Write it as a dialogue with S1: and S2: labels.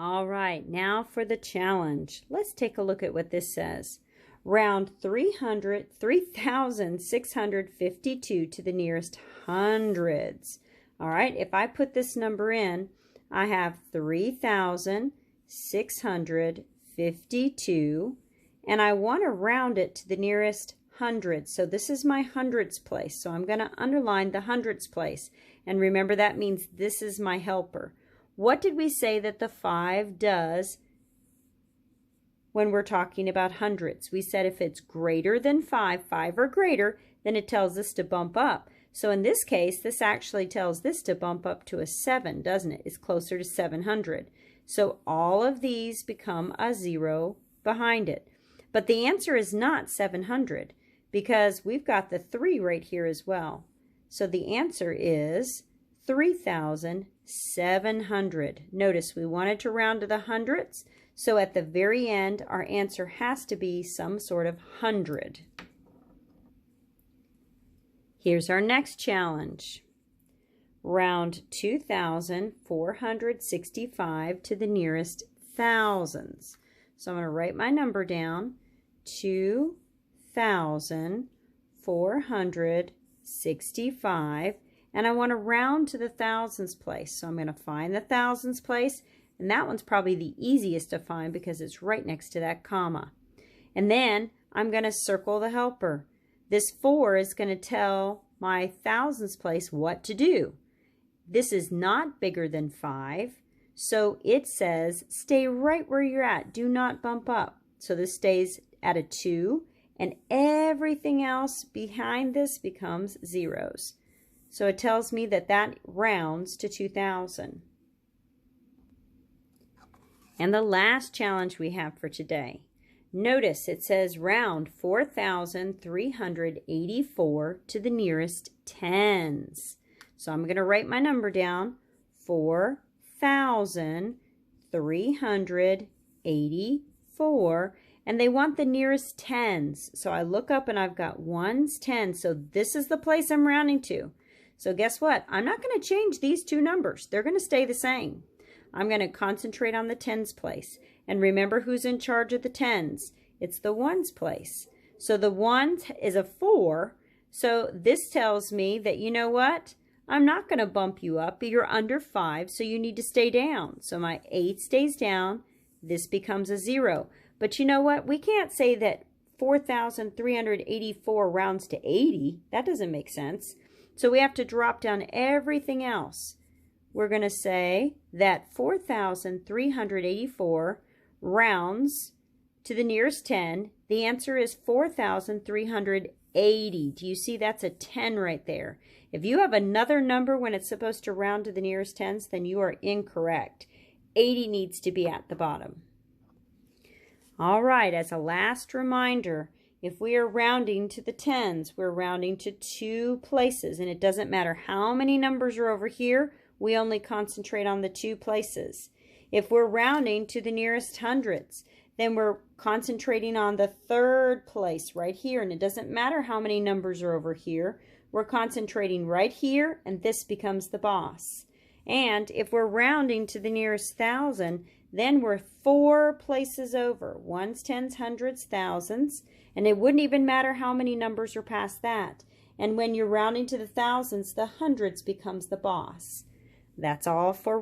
S1: All right, now for the challenge. Let's take a look at what this says. Round 3,652 to the nearest hundreds. All right, if I put this number in, I have 3,652, and I want to round it to the nearest hundreds. So this is my hundreds place. So I'm going to underline the hundreds place. And remember, that means this is my helper. What did we say that the 5 does when we're talking about hundreds? We said if it's greater than 5 or greater, then it tells us to bump up. So in this case, this actually tells this to bump up to a 7, doesn't it? It's closer to 700. So all of these become a 0 behind it. But the answer is not 700 because we've got the 3 right here as well. So the answer is 3,700. Notice we wanted to round to the hundreds, so at the very end, our answer has to be some sort of 100. Here's our next challenge. Round 2,465 to the nearest thousands. So I'm going to write my number down, 2,465. And I want to round to the thousands place. So I'm going to find the thousands place. And that one's probably the easiest to find because it's right next to that comma. And then I'm going to circle the helper. This 4 is going to tell my thousands place what to do. This is not bigger than 5. So it says stay right where you're at. Do not bump up. So this stays at a 2. And everything else behind this becomes zeros. So it tells me that that rounds to 2,000. And the last challenge we have for today. Notice it says round 4,384 to the nearest tens. So I'm going to write my number down, 4,384. And they want the nearest tens. So I look up and I've got ones, tens. So this is the place I'm rounding to. So guess what? I'm not going to change these two numbers. They're going to stay the same. I'm going to concentrate on the tens place. And remember who's in charge of the tens. It's the ones place. So the ones is a 4. So this tells me that, you know what? I'm not going to bump you up. You're under 5, so you need to stay down. So my 8 stays down. This becomes a 0. But you know what? We can't say that 4,384 rounds to 80. That doesn't make sense. So we have to drop down everything else. We're going to say that 4,384 rounds to the nearest 10. The answer is 4,380. Do you see that's a 10 right there? If you have another number when it's supposed to round to the nearest tens, then you are incorrect. 80 needs to be at the bottom. All right, as a last reminder, if we are rounding to the tens, we're rounding to 2 places, and it doesn't matter how many numbers are over here, we only concentrate on the 2 places. If we're rounding to the nearest hundreds, then we're concentrating on the 3rd place right here, and it doesn't matter how many numbers are over here, we're concentrating right here, and this becomes the boss. And if we're rounding to the nearest 1,000, then we're 4 places over, ones, tens, hundreds, thousands, and it wouldn't even matter how many numbers are past that. And when you're rounding to the thousands, the hundreds becomes the boss. That's all for